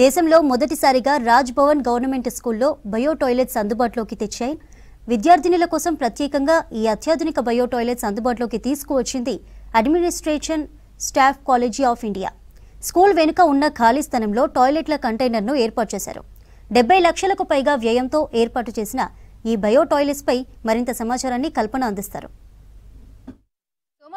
దేశంలో మొదటిసారిగా రాజ్ భవన్ గవర్నమెంట్ స్కూల్లో బయో టాయిలెట్స్ అందుబాటులోకి తెచ్చాయి. విద్యార్థినుల కోసం ప్రత్యేకంగా ఈ అత్యాధునిక బయో టాయిలెట్స్ అందుబాటులోకి తీసుకువచ్చింది administration staff college of India. School వెనుక ఉన్న ఖాళీ స్థలంలో టాయిలెట్ల కంటైనర్ను ఏర్పాటు చేశారు. 70 లక్షలకు పైగా వ్యయంతో ఏర్పాటు చేసిన ఈ బయో టాయిలెట్స్ పై మరింత సమాచారాన్ని కల్పన అందిస్తారు.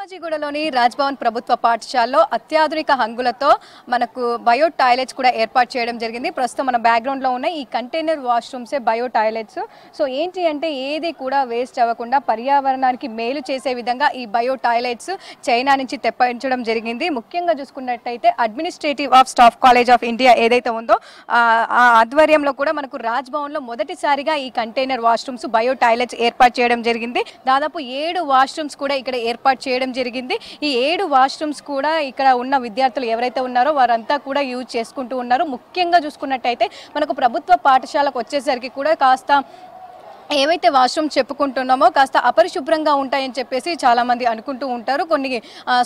సోమాజిగూడలోని రాజ్ భవన్ ప్రభుత్వ పాఠశాలలో అత్యాధునిక హంగులతో మనకు బయో టాయిలెట్స్ కూడా ఏర్పాటు చేయడం జరిగింది. ప్రస్తుతం మన బ్యాక్గ్రౌండ్లో ఉన్న ఈ కంటైనర్ వాష్రూమ్సే బయో టాయిలెట్స్. సో ఏంటి అంటే ఏది కూడా వేస్ట్ అవ్వకుండా పర్యావరణానికి మేలు చేసే విధంగా ఈ బయో టాయిలెట్స్ చైనా నుంచి తెప్పించడం జరిగింది. ముఖ్యంగా చూసుకున్నట్టయితే administrative of staff college of India ఏదైతే ఉందో ఆ ఆధ్వర్యంలో కూడా మనకు రాజ్ భవన్లో మొదటిసారిగా ఈ కంటైనర్ వాష్రూమ్స్ బయో టాయిలెట్స్ ఏర్పాటు చేయడం జరిగింది. దాదాపు 7 వాష్రూమ్స్ కూడా ఇక్కడ ఏర్పాటు చేయడం జరిగింది. ఈ 7 వాష్రూమ్స్ కూడా ఇక్కడ ఉన్న విద్యార్థులు ఎవరైతే ఉన్నారో వారంతా కూడా యూజ్ చేసుకుంటూ ఉన్నారు. ముఖ్యంగా చూసుకున్నట్టయితే మనకు ప్రభుత్వ పాఠశాలకు వచ్చేసరికి కూడా కాస్త ఏవైతే వాష్రూమ్స్ చెప్పుకుంటున్నామో కాస్త అపరిశుభ్రంగా ఉంటాయని చెప్పేసి చాలామంది అనుకుంటూ ఉంటారు. కొన్ని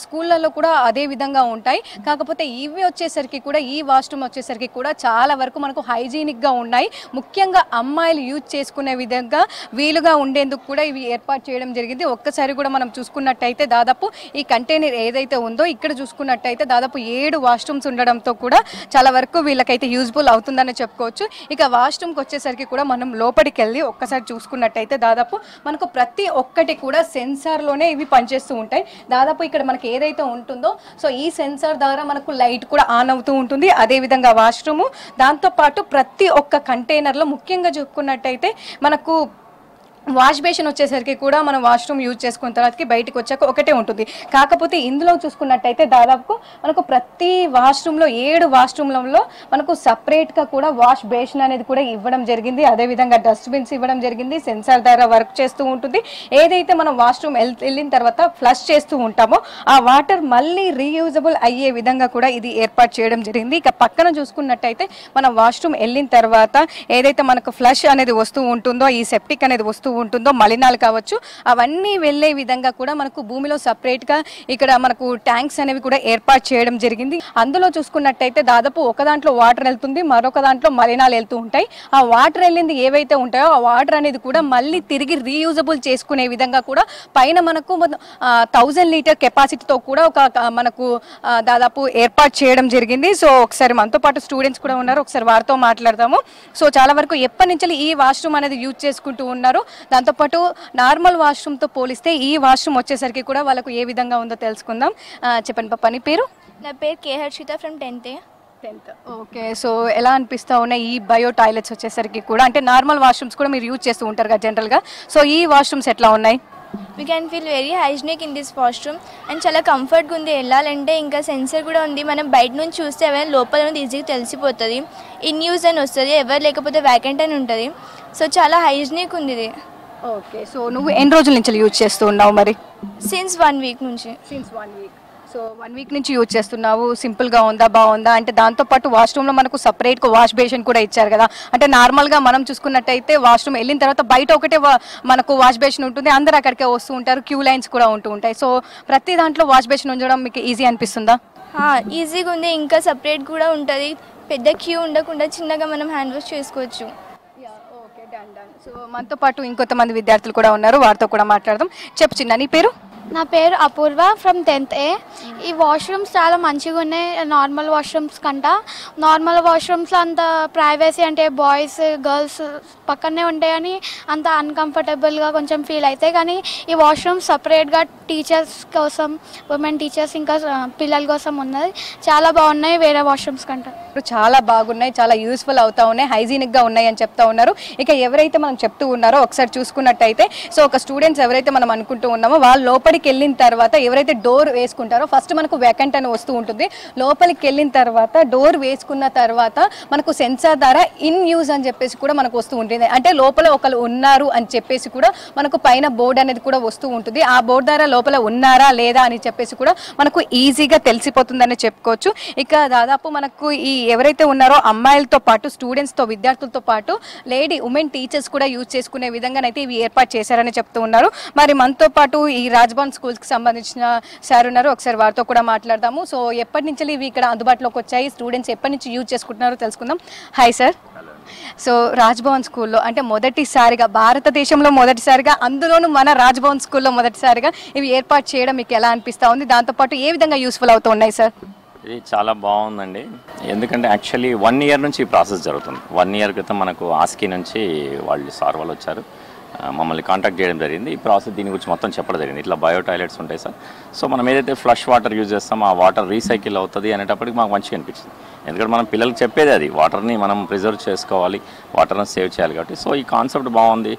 స్కూళ్ళల్లో కూడా అదే విధంగా ఉంటాయి. కాకపోతే ఇవి వచ్చేసరికి కూడా ఈ వాష్రూమ్ వచ్చేసరికి కూడా చాలా వరకు మనకు హైజీనిక్గా ఉన్నాయి. ముఖ్యంగా అమ్మాయిలు యూజ్ చేసుకునే విధంగా వీలుగా ఉండేందుకు కూడా ఇవి ఏర్పాటు చేయడం జరిగింది. ఒక్కసారి కూడా మనం చూసుకున్నట్టయితే దాదాపు ఈ కంటైనర్ ఏదైతే ఉందో ఇక్కడ చూసుకున్నట్టయితే దాదాపు 7 వాష్రూమ్స్ ఉండడంతో కూడా చాలా వరకు వీళ్ళకైతే యూజ్ఫుల్ అవుతుందని చెప్పుకోవచ్చు. ఇక వాష్రూమ్కి వచ్చేసరికి కూడా మనం లోపలికి వెళ్ళి ఒక్కసారి చూసుకున్నట్టయితే దాదాపు మనకు ప్రతి ఒక్కటి కూడా సెన్సార్లోనే ఇవి పనిచేస్తూ ఉంటాయి. దాదాపు ఇక్కడ మనకి ఏదైతే ఉంటుందో సో ఈ సెన్సార్ ద్వారా మనకు లైట్ కూడా ఆన్ అవుతూ ఉంటుంది. అదేవిధంగా వాష్రూము దాంతోపాటు ప్రతి ఒక్క కంటైనర్లో ముఖ్యంగా చెప్పుకున్నట్టయితే మనకు వాష్ బేసిన్ వచ్చేసరికి కూడా మనం వాష్రూమ్ యూజ్ చేసుకున్న తర్వాతకి బయటకు వచ్చాక ఒకటే ఉంటుంది. కాకపోతే ఇందులో చూసుకున్నట్టయితే దాదాపు మనకు ప్రతి వాష్రూమ్లో 7 వాష్రూమ్లలో మనకు సపరేట్గా కూడా వాష్ బేసిన్ అనేది కూడా ఇవ్వడం జరిగింది. అదేవిధంగా డస్ట్బిన్స్ ఇవ్వడం జరిగింది. సెన్సార్ ద్వారా వర్క్ చేస్తూ ఉంటుంది. ఏదైతే మనం వాష్రూమ్ వెళ్ళిన తర్వాత ఫ్లష్ చేస్తూ ఉంటామో ఆ వాటర్ మళ్ళీ రీయూజబుల్ అయ్యే విధంగా కూడా ఇది ఏర్పాటు చేయడం జరిగింది. ఇక పక్కన చూసుకున్నట్టయితే మనం వాష్రూమ్ వెళ్ళిన తర్వాత ఏదైతే మనకు ఫ్లష్ అనేది వస్తూ ఉంటుందో ఈ సెప్టిక్ అనేది వస్తూ ఉంటుందో మలినాలు కావచ్చు అవన్నీ వెళ్ళే విధంగా కూడా మనకు భూమిలో సపరేట్గా ఇక్కడ మనకు ట్యాంక్స్ అనేవి కూడా ఏర్పాటు చేయడం జరిగింది. అందులో చూసుకున్నట్టయితే దాదాపు ఒక దాంట్లో వాటర్ వెళ్తుంది, మరొక దాంట్లో మలినాలు వెళ్తూ ఉంటాయి. ఆ వాటర్ వెళ్ళింది ఏవైతే ఉంటాయో ఆ వాటర్ అనేది కూడా మళ్ళీ తిరిగి రీయూజబుల్ చేసుకునే విధంగా కూడా పైన మనకు 1000 లీటర్ కెపాసిటీతో కూడా ఒక మనకు దాదాపు ఏర్పాటు చేయడం జరిగింది. సో ఒకసారి మనతో పాటు స్టూడెంట్స్ కూడా ఉన్నారు, ఒకసారి వారితో మాట్లాడదాము. సో చాలా వరకు ఎప్పటి నుంచి ఈ వాష్రూమ్ అనేది యూజ్ చేసుకుంటూ ఉన్నారు, దాంతోపాటు నార్మల్ వాష్రూమ్తో పోలిస్తే ఈ వాష్రూమ్ వచ్చేసరికి కూడా వాళ్ళకు ఏ విధంగా ఉందో తెలుసుకుందాం. చెప్పండి పాప, నీ పేరు? నా పేరు K Harshita from 10th. Okay. So ఎలా అనిపిస్తూ ఉన్నాయి ఈ బయో టాయిలెట్స్ వచ్చేసరికి కూడా? అంటే నార్మల్ వాష్రూమ్స్ కూడా మీరు యూజ్ చేస్తూ ఉంటారు కదా జనరల్గా, సో ఈ వాష్రూమ్స్ ఎట్లా ఉన్నాయి? We can feel very hygienic in this washroom and చాలా కంఫర్ట్గా ఉంది. వెళ్ళాలంటే ఇంకా సెన్సర్ కూడా ఉంది. మనం బయట నుంచి చూస్తే ఎవరైనా లోపల ఉంది ఈజీగా తెలిసిపోతుంది. ఇన్ యూజ్ అని వస్తుంది, ఎవరు లేకపోతే వ్యాకెంట్ అని ఉంటుంది. సో చాలా హైజీనిక్ ఉంది ఇది. ఓకే. సో నువ్వు ఎన్ని రోజుల నుంచి యూజ్ చేస్తూ ఉన్నావు మరి? సిన్స్ 1 వీక్ నుంచి. సో 1 వీక్ నుంచి యూజ్ చేస్తున్నావు. సింపుల్గా ఉందా, బాగుందా? అంటే దాంతోపాటు వాష్రూమ్లో మనకు సపరేట్గా వాష్ బేసిన్ కూడా ఇచ్చారు కదా. అంటే నార్మల్గా మనం చూసుకున్నట్టయితే వాష్రూమ్ వెళ్ళిన తర్వాత బయట ఒకటే మనకు వాష్ బేసిన్ ఉంటుంది, అందరూ అక్కడికే వస్తూ ఉంటారు, క్యూ లైన్స్ కూడా ఉంటూ ఉంటాయి. సో ప్రతి దాంట్లో వాష్ బేసిన్ ఉంచడం మీకు ఈజీ అనిపిస్తుందా? ఈజీగా ఉంది. ఇంకా సపరేట్ కూడా ఉంటుంది, పెద్ద క్యూ ఉండకుండా చిన్నగా మనం హ్యాండ్ వాష్ చేసుకోవచ్చు. సో మనతో పాటు ఇంకొంతమంది విద్యార్థులు కూడా ఉన్నారు, వారితో కూడా మాట్లాడదాం. చెప్పు చిన్న, నీ పేరు? నా పేరు అపూర్వ ఫ్రమ్ 10th A. ఈ వాష్రూమ్స్ చాలా మంచిగా ఉన్నాయి నార్మల్ వాష్రూమ్స్ కంట. నార్మల్ వాష్రూమ్స్లో అంత ప్రైవసీ అంటే బాయ్స్ గర్ల్స్ పక్కనే ఉంటాయని అంత అన్కంఫర్టబుల్గా కొంచెం ఫీల్ అవుతాయి. కానీ ఈ వాష్రూమ్ సపరేట్గా టీచర్స్ కోసం, ఉమెన్ టీచర్స్ ఇంకా పిల్లల కోసం ఉన్నది. చాలా బాగున్నాయి వేరే వాష్రూమ్స్ కంట. చాలా బాగున్నాయి, చాలా యూస్ఫుల్ అవుతా ఉన్నాయి, హైజీనిక్గా ఉన్నాయి అని చెప్తా ఉన్నారు. ఇక ఎవరైతే మనం చెప్తూ ఉన్నారో ఒకసారి చూసుకున్నట్టయితే సో ఒక స్టూడెంట్స్ ఎవరైతే మనం అనుకుంటూ ఉన్నామో వాళ్ళు లోపలికి వెళ్ళిన తర్వాత ఎవరైతే డోర్ వేసుకుంటారో ఫస్ట్ మనకు వ్యాకెంట్ అని వస్తూ ఉంటుంది. లోపలికి వెళ్ళిన తర్వాత డోర్ వేసుకున్న తర్వాత మనకు సెన్సార్ ద్వారా ఇన్ యూజ్ అని చెప్పేసి కూడా మనకు వస్తూ ఉంటుంది. అంటే లోపల ఒకరు ఉన్నారు అని చెప్పేసి కూడా మనకు పైన బోర్డు అనేది కూడా వస్తూ ఉంటుంది. ఆ బోర్డు ద్వారా లోపల ఉన్నారా లేదా అని చెప్పేసి కూడా మనకు ఈజీగా తెలిసిపోతుందని చెప్పుకోవచ్చు. ఇక దాదాపు మనకు ఈ ఎవరైతే ఉన్నారో అమ్మాయిలతో పాటు స్టూడెంట్స్తో విద్యార్థులతో పాటు లేడీ ఉమెన్ టీచర్స్ కూడా యూజ్ చేసుకునే విధంగానైతే ఇవి ఏర్పాటు చేశారని చెప్తూ ఉన్నారు. మరి మనతో పాటు ఈ రాజ్భవన్ స్కూల్స్కి సంబంధించిన సార్ ఉన్నారు, ఒకసారి వారితో కూడా మాట్లాడదాము. సో ఎప్పటి నుంచి ఇవి ఇక్కడ అందుబాటులోకి వచ్చాయి, స్టూడెంట్స్ ఎప్పటి నుంచి యూజ్ చేసుకుంటున్నారో తెలుసుకుందాం. Hi sir. సో రాజ్భవన్ స్కూల్లో అంటే మొదటిసారిగా భారతదేశంలో మొదటిసారిగా, అందులోనూ మన రాజ్భవన్ స్కూల్లో మొదటిసారిగా ఇవి ఏర్పాటు చేయడం మీకు ఎలా అనిపిస్తూ ఉంది, దాంతోపాటు ఏ విధంగా యూస్ఫుల్ అవుతూ ఉన్నాయి సార్? ఇది చాలా బాగుందండి. ఎందుకంటే యాక్చువల్లీ 1 year నుంచి ఈ ప్రాసెస్ జరుగుతుంది. 1 year క్రితం మనకు ఆస్కీ నుంచి సార్ వాళ్ళు వచ్చారు, మమ్మల్ని కాంటాక్ట్ చేయడం జరిగింది. ఈ ప్రాసెస్ దీని గురించి మొత్తం చెప్పడం జరిగింది. ఇట్లా బయో టాయిలెట్స్ ఉంటాయి సార్. సో మనం ఏదైతే ఫ్లష్ వాటర్ యూజ్ చేస్తామో ఆ వాటర్ రీసైకిల్ అవుతుంది అనేటప్పటికి మాకు మంచిగా అనిపించింది. ఎందుకంటే మనం పిల్లలకి చెప్పేది అది, వాటర్ని మనం ప్రిజర్వ్ చేసుకోవాలి, వాటర్ని సేవ్ చేయాలి కాబట్టి. సో ఈ కాన్సెప్ట్ బాగుంది,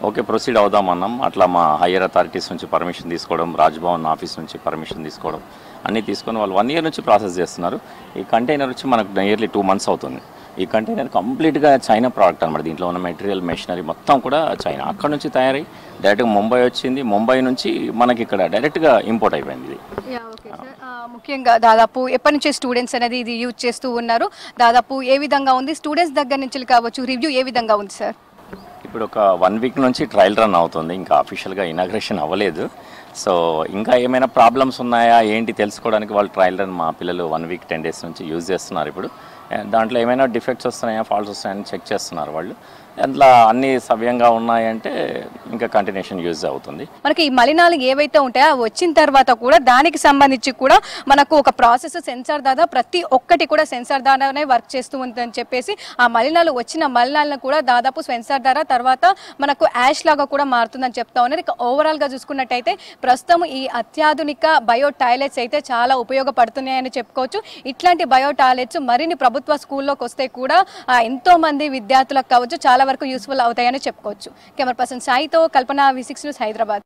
ఓకే ప్రొసీడ్ అవుదామన్నాం. అట్లా మా హయ్యర్ అథారిటీస్ నుంచి పర్మిషన్ తీసుకోవడం, రాజ్భవన్ ఆఫీస్ నుంచి పర్మిషన్ తీసుకోవడం అన్నీ తీసుకొని వాళ్ళు 1 year నుంచి ప్రాసెస్ చేస్తున్నారు. ఈ కంటైనర్ వచ్చి మనకు నియర్లీ 2 months అవుతుంది. ఈ కంటైనర్ కంప్లీట్గా చైనా ప్రోడక్ట్ అనమాట. దీంట్లో ఉన్న మెటీరియల్, మెషినరీ మొత్తం కూడా చైనా. అక్కడ నుంచి తయారై డైరెక్ట్గా ముంబై వచ్చింది. ముంబై నుంచి మనకి ఇక్కడ డైరెక్ట్గా ఇంపోర్ట్ అయిపోయింది ఇది. ముఖ్యంగా దాదాపు ఎప్పటి నుంచి స్టూడెంట్స్ అనేది ఇది యూజ్ చేస్తూ ఉన్నారు, దాదాపు ఏ విధంగా ఉంది, స్టూడెంట్స్ దగ్గర నుంచి కావచ్చు రివ్యూ ఏ విధంగా ఉంది సార్? ఇప్పుడు ఒక 1 week నుంచి ట్రయల్ రన్ అవుతుంది, ఇంకా అఫీషియల్గా ఇనాగ్రేషన్ అవ్వలేదు. సో ఇంకా ఏమైనా ప్రాబ్లమ్స్ ఉన్నాయా ఏంటి తెలుసుకోవడానికి వాళ్ళు ట్రయల్ రన్ మా పిల్లలు 1 week 10 days నుంచి యూజ్ చేస్తున్నారు. ఇప్పుడు దాంట్లో ఏమైనా డిఫెక్ట్స్ వస్తున్నాయా, ఫాల్ట్స్ వస్తున్నాయని చెక్ చేస్తున్నారు వాళ్ళు. అందులో అన్ని సవ్యంగా ఉన్నాయంటే ఇంకా కంటిన్యూషన్ యూజ్ అవుతుంది. మనకి ఈ మలినాలు ఏవైతే ఉంటాయో అవి వచ్చిన తర్వాత కూడా దానికి సంబంధించి కూడా మనకు ఒక ప్రాసెస్ సెన్సార్ ద్వారా ప్రతి ఒక్కటి కూడా సెన్సార్ ద్వారానే వర్క్ చేస్తూ ఉందని చెప్పేసి ఆ మలినాలు వచ్చిన మలినాలను కూడా దాదాపు సెన్సార్ ద్వారా తర్వాత మనకు యాష్ లాగా కూడా మారుతుందని చెప్తా ఉన్నారు. ఇక ఓవరాల్గా చూసుకున్నట్టయితే ప్రస్తుతం ఈ అత్యాధునిక బయో టాయిలెట్స్ అయితే చాలా ఉపయోగపడుతున్నాయని చెప్పుకోవచ్చు. ఇట్లాంటి బయో టాయిలెట్స్ మరిన్ని ప్రభుత్వ స్కూల్లోకి వస్తే కూడా ఎంతో మంది విద్యార్థులకు కావచ్చు చాలా వరకు యూస్ఫుల్ అవుతాయని చెప్పుకోవచ్చు. కెమెరా పర్సన్ సాయితో కల్పన, V6 న్యూస్, హైదరాబాద్.